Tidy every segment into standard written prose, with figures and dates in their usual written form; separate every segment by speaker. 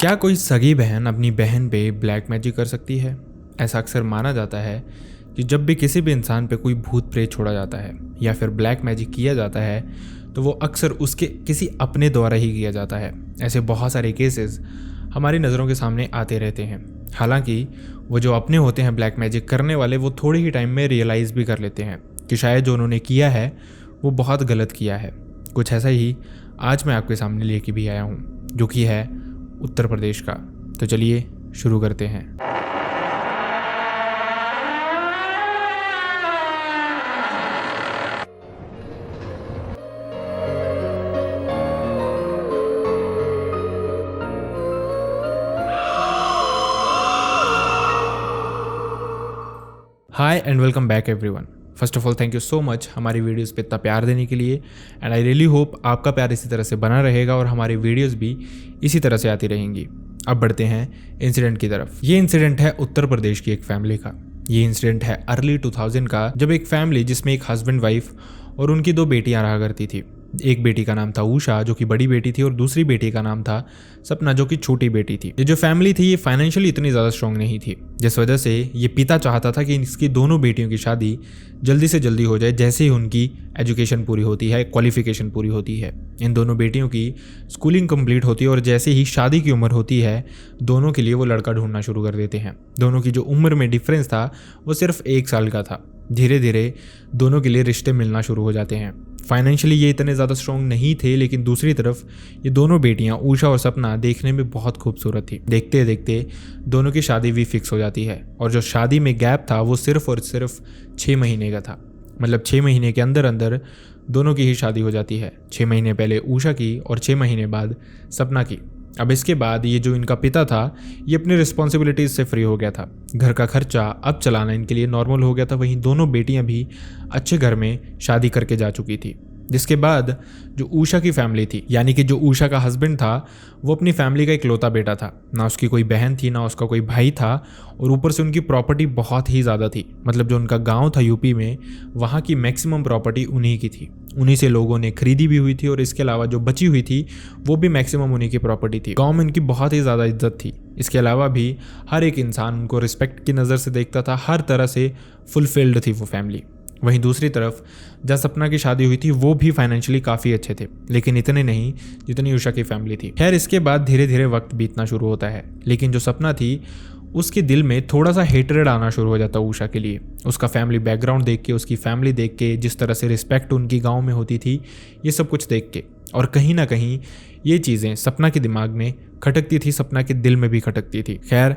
Speaker 1: क्या कोई सगी बहन अपनी बहन पे ब्लैक मैजिक कर सकती है? ऐसा अक्सर माना जाता है कि जब भी किसी भी इंसान पे कोई भूत प्रेत छोड़ा जाता है या फिर ब्लैक मैजिक किया जाता है तो वो अक्सर उसके किसी अपने द्वारा ही किया जाता है। ऐसे बहुत सारे केसेस हमारी नज़रों के सामने आते रहते हैं। हालांकि वो जो अपने होते हैं ब्लैक मैजिक करने वाले, वो थोड़े ही टाइम में रियलाइज़ भी कर लेते हैं कि शायद जो उन्होंने किया है वो बहुत गलत किया है। कुछ ऐसा ही आज मैं आपके सामने लेके भी आया हूँ, जो कि है उत्तर प्रदेश का। तो चलिए शुरू करते हैं। Hi and welcome back everyone. First of all thank you so much हमारी वीडियोस पे इतना प्यार देने के लिए, एंड आई रियली होप आपका प्यार इसी तरह से बना रहेगा और हमारी वीडियोस भी इसी तरह से आती रहेंगी। अब बढ़ते हैं इंसिडेंट की तरफ। ये इंसिडेंट है उत्तर प्रदेश की एक फैमिली का। ये इंसिडेंट है अर्ली 2000 का, जब एक फैमिली जिसमें एक हस्बैंड वाइफ और उनकी दो बेटियां रहा करती थी। एक बेटी का नाम था उषा, जो कि बड़ी बेटी थी, और दूसरी बेटी का नाम था सपना, जो कि छोटी बेटी थी। ये जो फैमिली थी ये फाइनेंशियली इतनी ज़्यादा स्ट्रांग नहीं थी, जिस वजह से ये पिता चाहता था कि इसकी दोनों बेटियों की शादी जल्दी से जल्दी हो जाए जैसे ही उनकी एजुकेशन पूरी होती है, क्वालिफिकेशन पूरी होती है। इन दोनों बेटियों की स्कूलिंग कंप्लीट होती है और जैसे ही शादी की उम्र होती है दोनों के लिए वो लड़का ढूंढना शुरू कर देते हैं। दोनों की जो उम्र में डिफरेंस था वो सिर्फ 1 साल का था। धीरे धीरे दोनों के लिए रिश्ते मिलना शुरू हो जाते हैं। फाइनेंशियली ये इतने ज़्यादा स्ट्रॉन्ग नहीं थे, लेकिन दूसरी तरफ ये दोनों बेटियां उषा और सपना देखने में बहुत खूबसूरत थी। देखते देखते दोनों की शादी भी फिक्स हो जाती है, और जो शादी में गैप था वो सिर्फ और सिर्फ 6 महीने का था। मतलब 6 महीने के अंदर अंदर दोनों की ही शादी हो जाती है। 6 महीने पहले उषा की और 6 महीने बाद सपना की। अब इसके बाद ये जो इनका पिता था ये अपनी रिस्पॉन्सिबिलिटीज से फ्री हो गया था। घर का खर्चा अब चलाना इनके लिए नॉर्मल हो गया था। वहीं दोनों बेटियां भी अच्छे घर में शादी करके जा चुकी थी। जिसके बाद जो उषा की फैमिली थी, यानी कि जो उषा का हस्बैंड था, वो अपनी फैमिली का इकलौता बेटा था। ना उसकी कोई बहन थी, ना उसका कोई भाई था, और ऊपर से उनकी प्रॉपर्टी बहुत ही ज़्यादा थी। मतलब जो उनका गांव था यूपी में, वहाँ की मैक्सिमम प्रॉपर्टी उन्हीं की थी। उन्हीं से लोगों ने खरीदी भी हुई थी, और इसके अलावा जो बची हुई थी वो भी मैक्सिमम उन्हीं की प्रॉपर्टी थी। गाँव में इनकी बहुत ही ज़्यादा इज्जत थी। इसके अलावा भी हर एक इंसान उनको रिस्पेक्ट की नज़र से देखता था। हर तरह से फुलफिल्ड थी वो फैमिली। वहीं दूसरी तरफ जहाँ सपना की शादी हुई थी वो भी फाइनेंशियली काफ़ी अच्छे थे, लेकिन इतने नहीं जितनी उषा की फैमिली थी। खैर इसके बाद धीरे धीरे वक्त बीतना शुरू होता है, लेकिन जो सपना थी उसके दिल में थोड़ा सा हेटरेड आना शुरू हो जाता उषा के लिए। उसका फैमिली बैकग्राउंड देख के, उसकी फैमिली देख के, जिस तरह से रिस्पेक्ट उनकी गाँव में होती थी, ये सब कुछ देख के, और कहीं ना कहीं ये चीज़ें सपना के दिमाग में खटकती थी, सपना के दिल में भी खटकती थी। खैर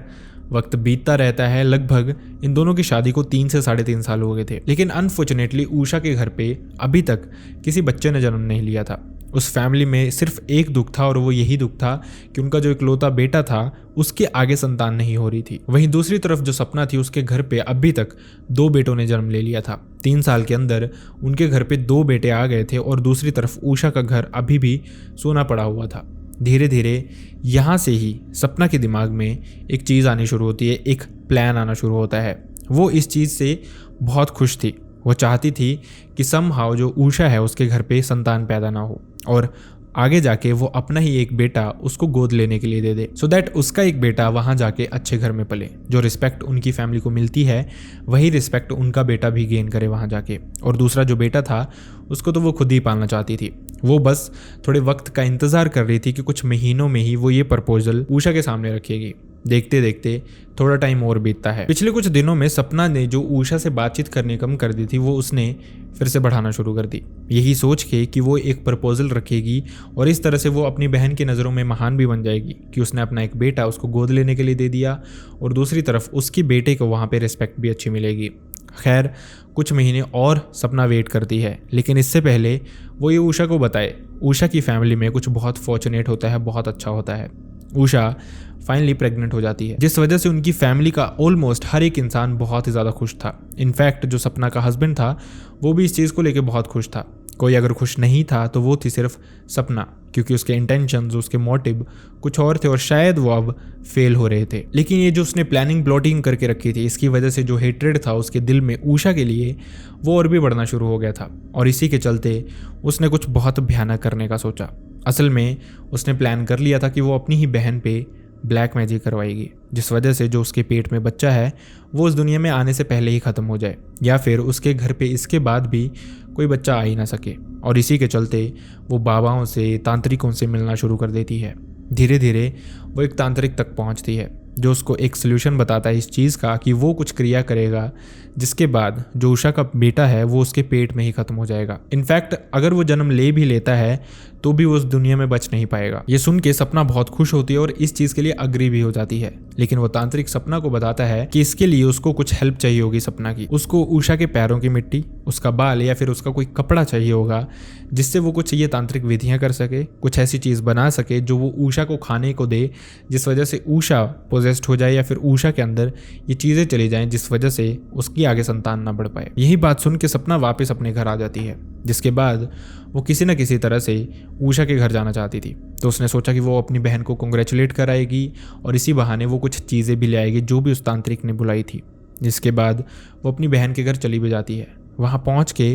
Speaker 1: वक्त बीतता रहता है। लगभग इन दोनों की शादी को 3 से 3.5 साल हो गए थे, लेकिन अनफॉर्चुनेटली उषा के घर पे अभी तक किसी बच्चे ने जन्म नहीं लिया था। उस फैमिली में सिर्फ एक दुख था, और वो यही दुख था कि उनका जो इकलौता बेटा था उसके आगे संतान नहीं हो रही थी। वहीं दूसरी तरफ जो सपना थी उसके घर पे अभी तक 2 बेटों ने जन्म ले लिया था। 3 साल के अंदर उनके घर पे 2 बेटे आ गए थे, और दूसरी तरफ उषा का घर अभी भी सोना पड़ा हुआ था। धीरे धीरे यहाँ से ही सपना के दिमाग में एक चीज़ आनी शुरू होती है, एक प्लान आना शुरू होता है। वो इस चीज़ से बहुत खुश थी। वो चाहती थी कि समहाउ जो उषा है उसके घर पे संतान पैदा ना हो, और आगे जाके वो अपना ही एक बेटा उसको गोद लेने के लिए दे दे, सो दैट उसका एक बेटा वहाँ जाके अच्छे घर में पले। जो रिस्पेक्ट उनकी फैमिली को मिलती है वही रिस्पेक्ट उनका बेटा भी गेन करे वहाँ जाके। और दूसरा जो बेटा था उसको तो वो खुद ही पालना चाहती थी। वो बस थोड़े वक्त का इंतज़ार कर रही थी कि कुछ महीनों में ही वो ये प्रपोजल उषा के सामने रखेगी। देखते देखते थोड़ा टाइम और बीतता है। पिछले कुछ दिनों में सपना ने जो उषा से बातचीत करनी कम कर दी थी वो उसने फिर से बढ़ाना शुरू कर दी, यही सोच के कि वो एक प्रपोजल रखेगी और इस तरह से वो अपनी बहन की नज़रों में महान भी बन जाएगी कि उसने अपना एक बेटा उसको गोद लेने के लिए दे दिया, और दूसरी तरफ उसकी बेटे को वहाँ पे रिस्पेक्ट भी अच्छी मिलेगी। खैर कुछ महीने और सपना वेट करती है, लेकिन इससे पहले वो ये उषा को बताए, उषा की फैमिली में कुछ बहुत फॉर्चुनेट होता है, बहुत अच्छा होता है। उषा फाइनली प्रेग्नेंट हो जाती है, जिस वजह से उनकी फैमिली का ऑलमोस्ट हर एक इंसान बहुत ही ज़्यादा खुश था। इनफैक्ट जो सपना का हस्बैंड था वो भी इस चीज़ को लेकर बहुत खुश था। कोई अगर खुश नहीं था तो वो थी सिर्फ सपना, क्योंकि उसके इंटेंशंस, उसके मोटिव कुछ और थे, और शायद वो अब फेल हो रहे थे। लेकिन ये जो उसने प्लानिंग प्लॉटिंग करके रखी थी, इसकी वजह से जो हेट्रेड था उसके दिल में उषा के लिए वो और भी बढ़ना शुरू हो गया था, और इसी के चलते उसने कुछ बहुत भयानक करने का सोचा। असल में उसने प्लान कर लिया था कि वो अपनी ही बहन पे ब्लैक मैजिक करवाएगी, जिस वजह से जो उसके पेट में बच्चा है वो उस दुनिया में आने से पहले ही ख़त्म हो जाए, या फिर उसके घर पे इसके बाद भी कोई बच्चा आ ही ना सके। और इसी के चलते वो बाबाओं से, तांत्रिकों से मिलना शुरू कर देती है। धीरे धीरे वो एक तांत्रिक तक पहुंचती है जो उसको एक सोल्यूशन बताता है इस चीज़ का कि वो कुछ क्रिया करेगा जिसके बाद जो उषा का बेटा है वो उसके पेट में ही ख़त्म हो जाएगा। इनफैक्ट अगर वो जन्म ले भी लेता है तो भी वो उस दुनिया में बच नहीं पाएगा। ये सुन के सपना बहुत खुश होती है और इस चीज़ के लिए अग्री भी हो जाती है, लेकिन वो तांत्रिक सपना को बताता है कि इसके लिए उसको कुछ हेल्प चाहिए होगी सपना की। उसको उषा के पैरों की मिट्टी, उसका बाल या फिर उसका कोई कपड़ा चाहिए होगा जिससे वो कुछ ये तांत्रिक विधियां कर सके, कुछ ऐसी चीज़ बना सके जो वो उषा को खाने को दे, जिस वजह से उषा पोजेस्ड हो जाए या फिर उषा के अंदर ये चीज़ें चली जाएं जिस वजह से उसकी आगे संतान ना बढ़ पाए। यही बात सुन के सपना वापस अपने घर आ जाती है, जिसके बाद वो किसी न किसी तरह से उषा के घर जाना चाहती थी। तो उसने सोचा कि वो अपनी बहन को कॉन्ग्रेचुलेट कराएगी और इसी बहाने वो कुछ चीज़ें भी ले आएगी जो भी उस तांत्रिक ने बुलाई थी। जिसके बाद वो अपनी बहन के घर चली भी जाती है। वहाँ पहुँच के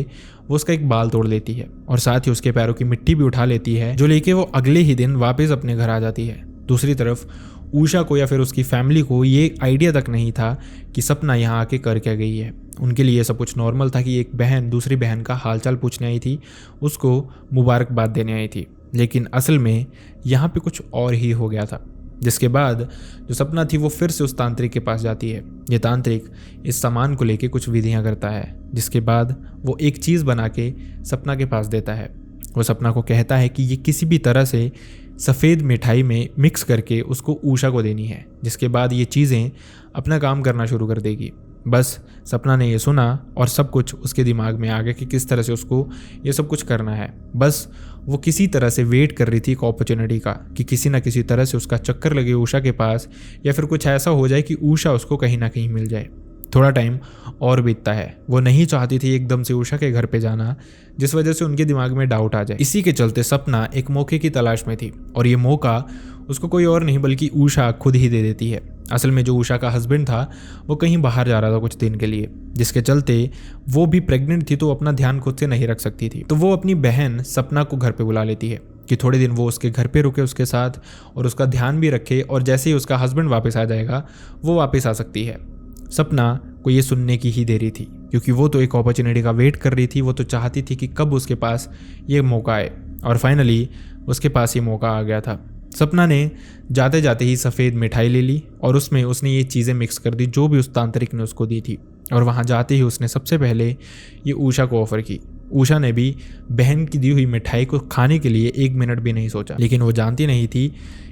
Speaker 1: वो उसका एक बाल तोड़ लेती है और साथ ही उसके पैरों की मिट्टी भी उठा लेती है, जो लेके वो अगले ही दिन वापस अपने घर आ जाती है। दूसरी तरफ उषा को या फिर उसकी फैमिली को ये आइडिया तक नहीं था कि सपना यहाँ आके कर क्या गई है। उनके लिए सब कुछ नॉर्मल था कि एक बहन दूसरी बहन का हालचाल पूछने आई थी, उसको मुबारकबाद देने आई थी, लेकिन असल में यहाँ पे कुछ और ही हो गया था। जिसके बाद जो सपना थी वो फिर से उस तांत्रिक के पास जाती है। ये तांत्रिक इस सामान को लेके कुछ विधियाँ करता है, जिसके बाद वो एक चीज़ बना के सपना के पास देता है। वो सपना को कहता है कि ये किसी भी तरह से सफ़ेद मिठाई में मिक्स करके उसको उषा को देनी है, जिसके बाद ये चीज़ें अपना काम करना शुरू कर देगी। बस सपना ने ये सुना और सब कुछ उसके दिमाग में आ गया कि किस तरह से उसको ये सब कुछ करना है। बस वो किसी तरह से वेट कर रही थी एक अपॉर्चुनिटी का कि किसी ना किसी तरह से उसका चक्कर लगे उषा के पास, या फिर कुछ ऐसा हो जाए कि उषा उसको कहीं ना कहीं मिल जाए। थोड़ा टाइम और बीतता है। वो नहीं चाहती थी एकदम से उषा के घर पे जाना, जिस वजह से उनके दिमाग में डाउट आ जाए। इसी के चलते सपना एक मौके की तलाश में थी और ये मौका उसको कोई और नहीं बल्कि उषा खुद ही दे देती है। असल में जो उषा का हस्बैंड था वो कहीं बाहर जा रहा था कुछ दिन के लिए, जिसके चलते वो भी प्रेग्नेंट थी तो अपना ध्यान खुद से नहीं रख सकती थी। तो वो अपनी बहन सपना को घर पे बुला लेती है कि थोड़े दिन वो उसके घर पे रुके उसके साथ और उसका ध्यान भी रखे, और जैसे ही उसका हस्बैंड वापस आ जाएगा वो वापस आ सकती है। सपना को ये सुनने की ही देरी थी, क्योंकि वो तो एक अपॉर्चुनिटी का वेट कर रही थी। वो तो चाहती थी कि कब उसके पास ये मौका आए, और फाइनली उसके पास ये मौका आ गया था। सपना ने जाते जाते ही सफ़ेद मिठाई ले ली और उसमें उसने ये चीज़ें मिक्स कर दी जो भी उस तांत्रिक ने उसको दी थी, और वहाँ जाते ही उसने सबसे पहले ये उषा को ऑफ़र की। उषा ने भी बहन की दी हुई मिठाई को खाने के लिए 1 मिनट भी नहीं सोचा, लेकिन वो जानती नहीं थी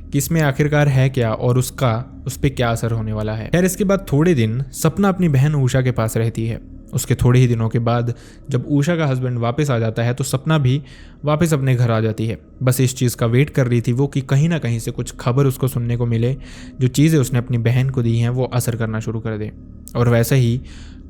Speaker 1: कि इसमें आखिरकार है क्या और उस पर क्या असर होने वाला है। खैर, इसके बाद थोड़े दिन सपना अपनी बहन उषा के पास रहती है। उसके थोड़े ही दिनों के बाद जब उषा का हस्बैंड वापस आ जाता है तो सपना भी वापस अपने घर आ जाती है। बस इस चीज़ का वेट कर रही थी वो कि कहीं ना कहीं से कुछ खबर उसको सुनने को मिले, जो चीज़ें उसने अपनी बहन को दी हैं वो असर करना शुरू कर दे। और वैसे ही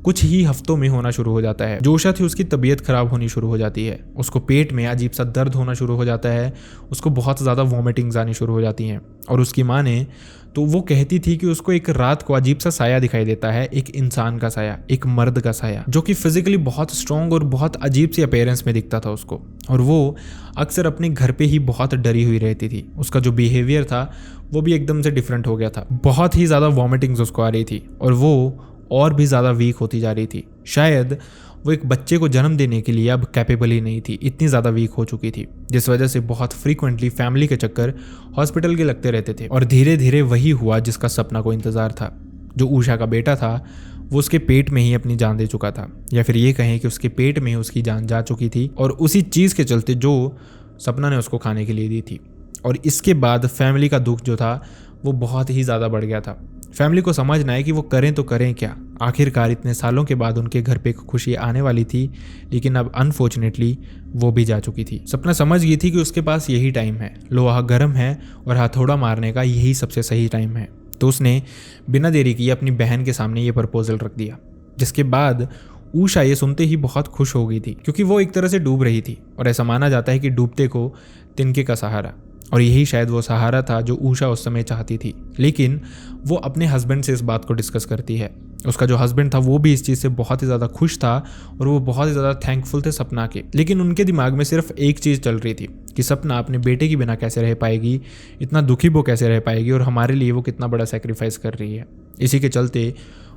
Speaker 1: कुछ ही हफ्तों में होना शुरू हो जाता है। जो उषा थी उसकी तबीयत खराब होनी शुरू हो जाती है। उसको पेट में अजीब सा दर्द होना शुरू हो जाता है, उसको बहुत ज़्यादा वॉमिटिंग्स आनी शुरू हो जाती हैं। और उसकी माँ ने तो वो कहती थी कि उसको एक रात को अजीब सा साया दिखाई देता है, एक इंसान का साया, एक मर्द का साया, जो कि फिजिकली बहुत स्ट्रॉन्ग और बहुत अजीब सी अपीयरेंस में दिखता था उसको। और वो अक्सर अपने घर पे ही बहुत डरी हुई रहती थी। उसका जो बिहेवियर था वो भी एकदम से डिफरेंट हो गया था। बहुत ही ज़्यादा वॉमिटिंग्स उसको आ रही थी और वो और भी ज़्यादा वीक होती जा रही थी। शायद वो एक बच्चे को जन्म देने के लिए अब कैपेबल ही नहीं थी, इतनी ज़्यादा वीक हो चुकी थी, जिस वजह से बहुत फ्रीक्वेंटली फैमिली के चक्कर हॉस्पिटल के लगते रहते थे। और धीरे धीरे वही हुआ जिसका सपना को इंतज़ार था। जो उषा का बेटा था वो उसके पेट में ही अपनी जान दे चुका था, या फिर ये कहें कि उसके पेट में ही उसकी जान जा चुकी थी, और उसी चीज़ के चलते जो सपना ने उसको खाने के लिए दी थी। और इसके बाद फैमिली का दुख जो था वो बहुत ही ज़्यादा बढ़ गया था। फैमिली को समझना है कि वो करें तो करें क्या। आखिरकार इतने सालों के बाद उनके घर पे खुशी आने वाली थी, लेकिन अब अनफॉर्चुनेटली वो भी जा चुकी थी। सपना समझ गई थी कि उसके पास यही टाइम है, लोहा गर्म है और हथौड़ा मारने का यही सबसे सही टाइम है। तो उसने बिना देरी किए अपनी बहन के सामने ये प्रपोजल रख दिया, जिसके बाद उषा ये सुनते ही बहुत खुश हो गई थी, क्योंकि वो एक तरह से डूब रही थी और ऐसा माना जाता है कि डूबते को तिनके का सहारा। और यही शायद वो सहारा था जो उषा उस समय चाहती थी। लेकिन वो अपने हस्बैंड से इस बात को डिस्कस करती है। उसका जो हस्बैंड था वो भी इस चीज़ से बहुत ही ज़्यादा खुश था और वो बहुत ही ज़्यादा थैंकफुल थे सपना के। लेकिन उनके दिमाग में सिर्फ एक चीज़ चल रही थी कि सपना अपने बेटे के बिना कैसे रह पाएगी, इतना दुखी वो कैसे रह पाएगी और हमारे लिए वो कितना बड़ा सेक्रीफाइस कर रही है। इसी के चलते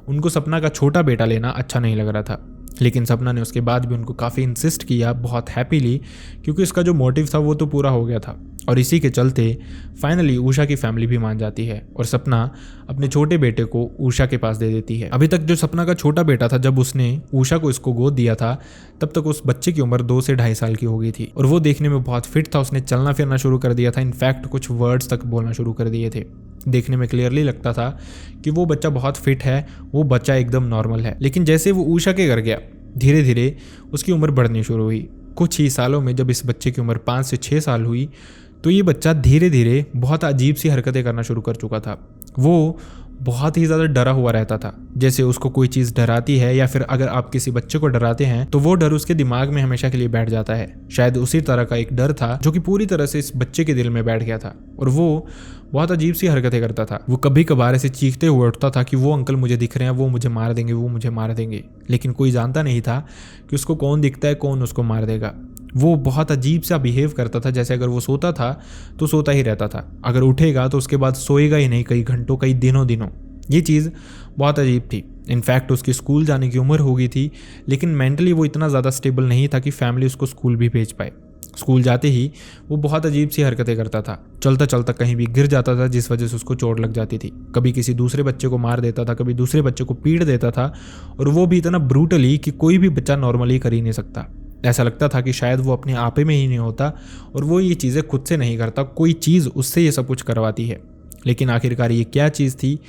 Speaker 1: उनको सपना का छोटा बेटा लेना अच्छा नहीं लग रहा था। लेकिन सपना ने उसके बाद भी उनको काफ़ी इंसिस्ट किया, बहुत हैप्पीली, क्योंकि उसका जो मोटिव था वो तो पूरा हो गया था। और इसी के चलते फाइनली उषा की फैमिली भी मान जाती है और सपना अपने छोटे बेटे को उषा के पास दे देती है। अभी तक जो सपना का छोटा बेटा था, जब उसने उषा को इसको गोद दिया था तब तक उस बच्चे की उम्र 2 से 2.5 साल की हो गई थी और वो देखने में बहुत फिट था। उसने चलना फिरना शुरू कर दिया था, इनफैक्ट कुछ वर्ड्स तक बोलना शुरू कर दिए थे। देखने में क्लियरली लगता था कि वो बच्चा बहुत फिट है, वो बच्चा एकदम नॉर्मल है। लेकिन जैसे वो उषा के घर गया, धीरे धीरे उसकी उम्र बढ़नी शुरू हुई। कुछ ही सालों में जब इस बच्चे की उम्र 5 से 6 साल हुई तो ये बच्चा धीरे धीरे बहुत अजीब सी हरकतें करना शुरू कर चुका था। वो बहुत ही ज़्यादा डरा हुआ रहता था। जैसे उसको कोई चीज़ डराती है या फिर अगर आप किसी बच्चे को डराते हैं तो वो डर उसके दिमाग में हमेशा के लिए बैठ जाता है। शायद उसी तरह का एक डर था जो कि पूरी तरह से इस बच्चे के दिल में बैठ गया था और वो बहुत अजीब सी हरकतें करता था। वो कभी कभार ऐसे चीखते हुए उठता था कि वो अंकल मुझे दिख रहे हैं, वो मुझे मार देंगे, वो मुझे मार देंगे। लेकिन कोई जानता नहीं था कि उसको कौन दिखता है, कौन उसको मार देगा। वो बहुत अजीब सा बिहेव करता था, जैसे अगर वो सोता था तो सोता ही रहता था, अगर उठेगा तो उसके बाद सोएगा ही नहीं, कई घंटों कई दिनों। ये चीज़ बहुत अजीब थी। इनफैक्ट उसकी स्कूल जाने की उम्र हो गई थी, लेकिन मेंटली वो इतना ज़्यादा स्टेबल नहीं था कि फैमिली उसको स्कूल भी भेज पाए। स्कूल जाते ही वो बहुत अजीब सी हरकतें करता था, चलता चलता कहीं भी गिर जाता था जिस वजह से उसको चोट लग जाती थी। कभी किसी दूसरे बच्चे को मार देता था, कभी दूसरे बच्चे को पीट देता था और वो भी इतना ब्रूटली कि कोई भी बच्चा नॉर्मली कर ही नहीं सकता। ऐसा लगता था कि शायद वो अपने आपे में ही नहीं होता और वो ये चीज़ें खुद से नहीं करता, कोई चीज़ उससे ये सब कुछ करवाती है। लेकिन आखिरकार ये क्या चीज़ थी,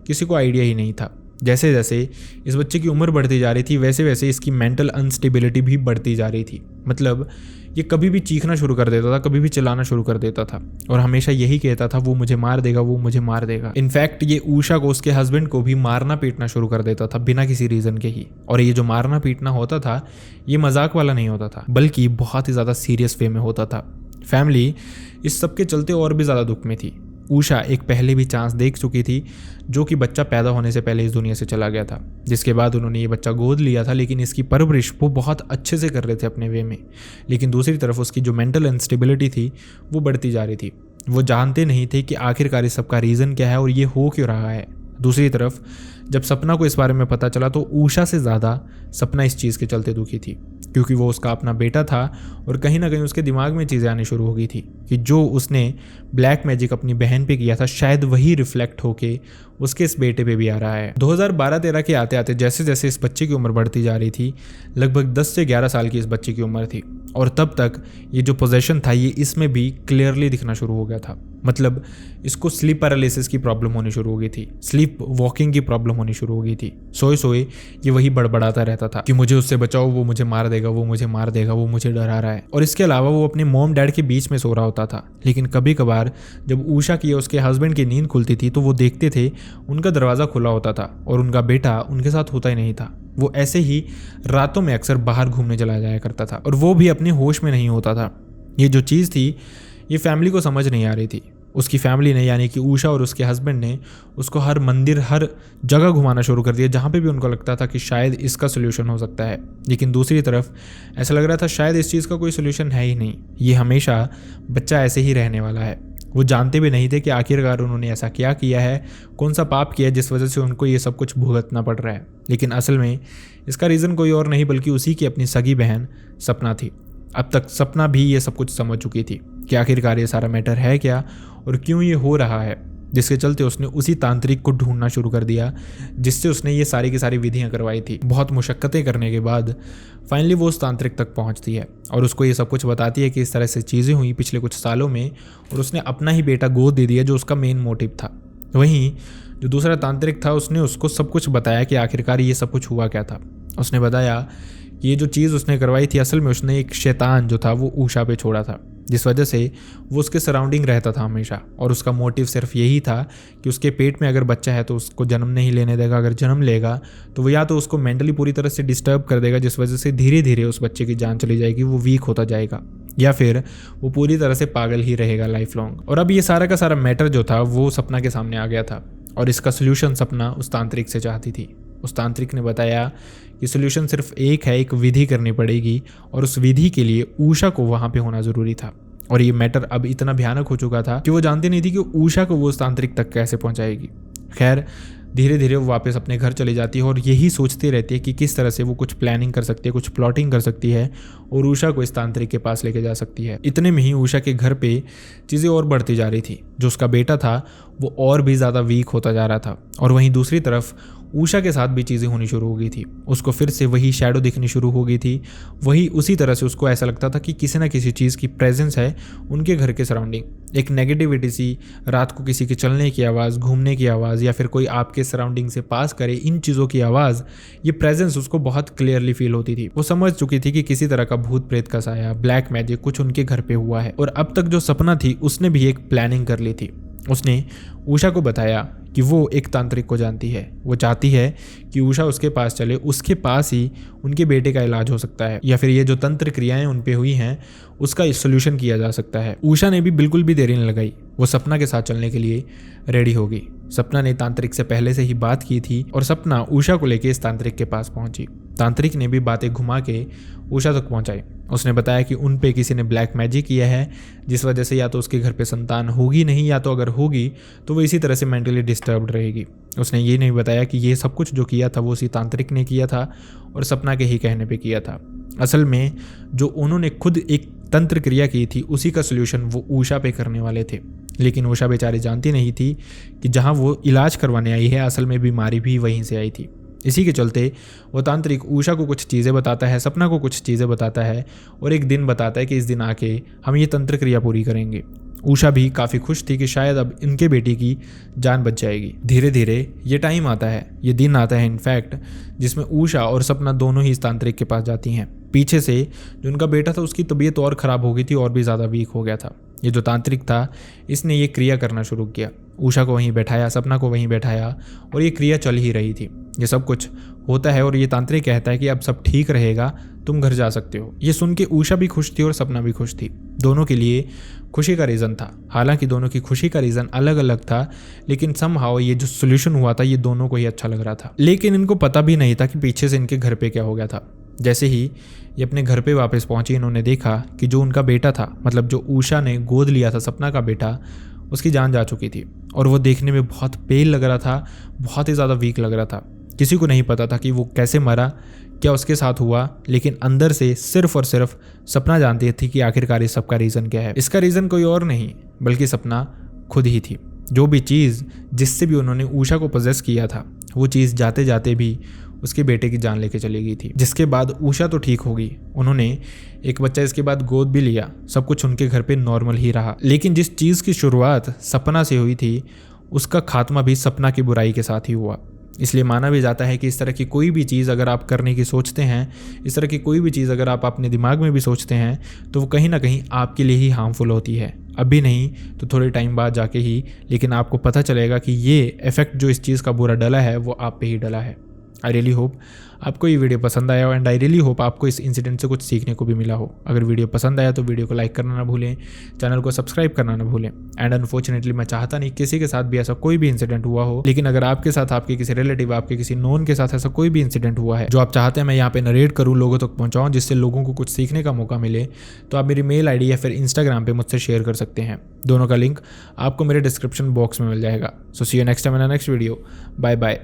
Speaker 1: किसी को आइडिया ही नहीं था। जैसे जैसे इस बच्चे की उम्र बढ़ती जा रही थी वैसे वैसे इसकी मेंटल अनस्टेबिलिटी भी बढ़ती जा रही थी। मतलब ये कभी भी चीखना शुरू कर देता था, कभी भी चिल्लाना शुरू कर देता था और हमेशा यही कहता था वो मुझे मार देगा, वो मुझे मार देगा। इनफैक्ट ये उषा को, उसके हस्बैंड को भी मारना पीटना शुरू कर देता था बिना किसी रीज़न के ही। और ये जो मारना पीटना होता था ये मजाक वाला नहीं होता था, बल्कि बहुत ही ज़्यादा सीरियस वे में होता था। फैमिली इस सब के चलते और भी ज़्यादा दुख में थी। उषा एक पहले भी चांस देख चुकी थी जो कि बच्चा पैदा होने से पहले इस दुनिया से चला गया था, जिसके बाद उन्होंने ये बच्चा गोद लिया था। लेकिन इसकी परवरिश वो बहुत अच्छे से कर रहे थे अपने वे में। लेकिन दूसरी तरफ उसकी जो मेंटल इंस्टेबिलिटी थी वो बढ़ती जा रही थी। वो जानते नहीं थे कि आखिरकार इस सब का रीज़न क्या है और ये हो क्यों रहा है। दूसरी तरफ जब सपना को इस बारे में पता चला तो उषा से ज़्यादा सपना इस चीज़ के चलते दुखी थी, क्योंकि वो उसका अपना बेटा था और कहीं ना कहीं उसके दिमाग में चीज़ें आनी शुरू हो गई थी कि जो उसने ब्लैक मैजिक अपनी बहन पे किया था शायद वही रिफ्लेक्ट होके उसके इस बेटे पे भी आ रहा है। 2012-13 के आते आते जैसे जैसे इस बच्चे की उम्र बढ़ती जा रही थी, लगभग 10 से 11 साल की इस बच्चे की उम्र थी और तब तक ये जो पोजेशन था ये इसमें भी क्लियरली दिखना शुरू हो गया था। मतलब इसको स्लीप पैरालिसिस की प्रॉब्लम होनी शुरू हो गई थी, स्लीप वॉकिंग की प्रॉब्लम होनी शुरू हो गई थी। सोए सोए ये वही बड़बड़ाता रहता था कि मुझे उससे बचाओ, वो मुझे मार देगा, वो मुझे मार देगा, वो मुझे डरा रहा है। और इसके अलावा वो अपने मॉम डैड के बीच में सो रहा होता था। लेकिन कभी कभार जब उषा की उसके हस्बैंड की नींद खुलती थी तो वो देखते थे उनका दरवाज़ा खुला होता था और उनका बेटा उनके साथ होता ही नहीं था। वो ऐसे ही रातों में अक्सर बाहर घूमने चला जाया करता था और वो भी अपने होश में नहीं होता था। ये जो चीज़ थी ये फैमिली को समझ नहीं आ रही थी। उसकी फैमिली ने, यानी कि उषा और उसके हस्बैंड ने, उसको हर मंदिर, हर जगह घुमाना शुरू कर दिया जहाँ पे भी उनको लगता था कि शायद इसका सोल्यूशन हो सकता है। लेकिन दूसरी तरफ ऐसा लग रहा था शायद इस चीज़ का कोई सोल्यूशन है ही नहीं, ये हमेशा बच्चा ऐसे ही रहने वाला है। वो जानते भी नहीं थे कि आखिरकार उन्होंने ऐसा क्या किया है, कौन सा पाप किया जिस वजह से उनको ये सब कुछ भुगतना पड़ रहा है। लेकिन असल में इसका रीज़न कोई और नहीं बल्कि उसी की अपनी सगी बहन सपना थी। अब तक सपना भी ये सब कुछ समझ चुकी थी कि आखिरकार ये सारा मैटर है क्या और क्यों ये हो रहा है, जिसके चलते उसने उसी तांत्रिक को ढूंढना शुरू कर दिया जिससे उसने ये सारी की सारी विधियां करवाई थी। बहुत मुशक्क़तें करने के बाद फाइनली वो उस तांत्रिक तक पहुंचती है और उसको ये सब कुछ बताती है कि इस तरह से चीज़ें हुई पिछले कुछ सालों में और उसने अपना ही बेटा गोद दे दिया जो उसका मेन मोटिव था। वहीं जो दूसरा तांत्रिक था उसने उसको सब कुछ बताया कि आखिरकार ये सब कुछ हुआ क्या था। उसने बताया कि ये जो चीज़ उसने करवाई थी असल में उसने एक शैतान जो था वो उषा पे छोड़ा था जिस वजह से वो उसके सराउंडिंग रहता था हमेशा, और उसका मोटिव सिर्फ यही था कि उसके पेट में अगर बच्चा है तो उसको जन्म नहीं लेने देगा, अगर जन्म लेगा तो वो या तो उसको मेंटली पूरी तरह से डिस्टर्ब कर देगा, जिस वजह से धीरे धीरे उस बच्चे की जान चली जाएगी, वो वीक होता जाएगा, या फिर वो पूरी तरह से पागल ही रहेगा लाइफ लॉन्ग। और अब ये सारा का सारा मैटर जो था वो सपना के सामने आ गया था, और इसका सोल्यूशन सपना उस तांत्रिक से चाहती थी। उस तांत्रिक ने बताया कि सोल्यूशन सिर्फ एक है, एक विधि करनी पड़ेगी, और उस विधि के लिए उषा को वहाँ पे होना ज़रूरी था। और ये मैटर अब इतना भयानक हो चुका था कि वो जानती नहीं थी कि उषा को वो उस तांत्रिक तक कैसे पहुँचाएगी। खैर, धीरे धीरे वो वापस अपने घर चली जाती है और यही सोचती रहती है कि किस तरह से वो कुछ प्लानिंग कर सकती है, कुछ प्लॉटिंग कर सकती है और उषा को इस तांत्रिक के पास लेके जा सकती है। इतने में ही उषा के घर पे चीज़ें और बढ़ती जा रही थी। जो उसका बेटा था वो और भी ज़्यादा वीक होता जा रहा था, और वहीं दूसरी तरफ उषा के साथ भी चीज़ें होनी शुरू हो गई थी। उसको फिर से वही शैडो दिखनी शुरू हो गई थी। वही उसी तरह से उसको ऐसा लगता था कि किसी ना किसी चीज़ की प्रेजेंस है उनके घर के सराउंडिंग। एक नेगेटिविटी सी, रात को किसी के चलने की आवाज़, घूमने की आवाज़, या फिर कोई आपके सराउंडिंग से पास करे, इन चीज़ों की आवाज़, ये प्रेजेंस उसको बहुत क्लियरली फील होती थी। वो समझ चुकी थी कि किसी तरह का भूत प्रेत का साया, ब्लैक मैजिक कुछ उनके घर पे हुआ है। और अब तक जो सपना थी उसने भी एक प्लानिंग कर ली थी। उसने उषा को बताया कि वो एक तांत्रिक को जानती है, वो चाहती है कि उषा उसके पास चले, उसके पास ही उनके बेटे का इलाज हो सकता है, या फिर ये जो तंत्र क्रियाएं उन पे हुई हैं उसका सोल्यूशन किया जा सकता है। उषा ने भी बिल्कुल भी देरी नहीं लगाई, वो सपना के साथ चलने के लिए रेडी हो गई। सपना ने तांत्रिक से पहले से ही बात की थी और सपना उषा को लेके इस तांत्रिक के पास पहुंची। तांत्रिक ने भी बातें घुमा के उषा तक पहुंचाई। उसने बताया कि उन पे किसी ने ब्लैक मैजिक किया है, जिस वजह से या तो उसके घर पे संतान होगी नहीं, या तो अगर होगी तो वो इसी तरह से मेंटली डिस्टर्ब्ड रहेगी। उसने ये नहीं बताया कि ये सब कुछ जो किया था वो उसी तांत्रिक ने किया था और सपना के ही कहने पे किया था। असल में जो उन्होंने खुद एक तंत्र क्रिया की थी उसी का सोल्यूशन वो उषा पे करने वाले थे, लेकिन उषा बेचारी जानती नहीं थी कि जहाँ वो इलाज करवाने आई है असल में बीमारी भी वहीं से आई थी। इसी के चलते वो तांत्रिक उषा को कुछ चीज़ें बताता है, सपना को कुछ चीज़ें बताता है, और एक दिन बताता है कि इस दिन आके हम ये तंत्र क्रिया पूरी करेंगे। उषा भी काफ़ी खुश थी कि शायद अब इनके बेटी की जान बच जाएगी। धीरे धीरे ये टाइम आता है, ये दिन आता है इनफैक्ट, जिसमें उषा और सपना दोनों ही इस तांत्रिक के पास जाती हैं। पीछे से जो उनका बेटा था उसकी तबीयत और ख़राब हो गई थी और भी ज़्यादा वीक हो गया था। ये जो तांत्रिक था इसने ये क्रिया करना शुरू किया। उषा को वहीं बैठाया, सपना को वहीं बैठाया, और ये क्रिया चल ही रही थी। ये सब कुछ होता है और ये तांत्रिक कहता है कि अब सब ठीक रहेगा, तुम घर जा सकते हो। ये सुन के उषा भी खुश थी और सपना भी खुश थी। दोनों के लिए खुशी का रीज़न था। हालांकि दोनों की खुशी का रीज़न अलग अलग था, लेकिन समहाउ ये जो सोल्यूशन हुआ था ये दोनों को ही अच्छा लग रहा था। लेकिन इनको पता भी नहीं था कि पीछे से इनके घर पे क्या हो गया था। जैसे ही ये अपने घर पे वापस पहुंची, इन्होंने देखा कि जो उनका बेटा था, मतलब जो उषा ने गोद लिया था सपना का बेटा, उसकी जान जा चुकी थी और वो देखने में बहुत पेल लग रहा था, बहुत ही ज़्यादा वीक लग रहा था। किसी को नहीं पता था कि वो कैसे मरा, क्या उसके साथ हुआ, लेकिन अंदर से सिर्फ और सिर्फ सपना जानती थी कि आखिरकार इस सब का रीज़न क्या है। इसका रीज़न कोई और नहीं बल्कि सपना खुद ही थी। जो भी चीज़ जिससे भी उन्होंने उषा को पोजेस किया था वो चीज़ जाते जाते भी उसके बेटे की जान लेके चली गई थी। जिसके बाद उषा तो ठीक होगी, उन्होंने एक बच्चा इसके बाद गोद भी लिया, सब कुछ उनके घर पे नॉर्मल ही रहा। लेकिन जिस चीज़ की शुरुआत सपना से हुई थी उसका खात्मा भी सपना की बुराई के साथ ही हुआ। इसलिए माना भी जाता है कि इस तरह की कोई भी चीज़ अगर आप करने की सोचते हैं, इस तरह की कोई भी चीज़ अगर आप अपने दिमाग में भी सोचते हैं तो वो कहीं ना कहीं आपके लिए ही हार्मफुल होती है। अभी नहीं तो थोड़े टाइम बाद जाके ही, लेकिन आपको पता चलेगा कि ये इफेक्ट जो इस चीज़ का बुरा डला है वो आप पे ही डला है। आई रियली होप आपको ये वीडियो पसंद आया हो, एंड आई रियली होप आपको इस इंसिडेंट से कुछ सीखने को भी मिला हो। अगर वीडियो पसंद आया तो वीडियो को लाइक करना ना भूलें, चैनल को सब्सक्राइब करना ना भूलें। एंड अनफॉर्चुनेटली मैं चाहता नहीं किसी के साथ भी ऐसा कोई भी इंसिडेंट हुआ हो, लेकिन अगर आपके साथ, आपके किसी रिलेटिव, आपके किसी नोन के साथ ऐसा कोई भी इंसिडेंट हुआ है जो आप चाहते हैं मैं यहाँ पे नरेट करूँ, लोगों तक पहुँचाऊँ, जिससे लोगों को कुछ सीखने का मौका मिले, तो आप मेरी मेल ID या फिर इंस्टाग्राम पे मुझसे शेयर कर सकते हैं। दोनों का लिंक आपको मेरे डिस्क्रिप्शन बॉक्स में मिल जाएगा। So see you next time in next video. Bye bye.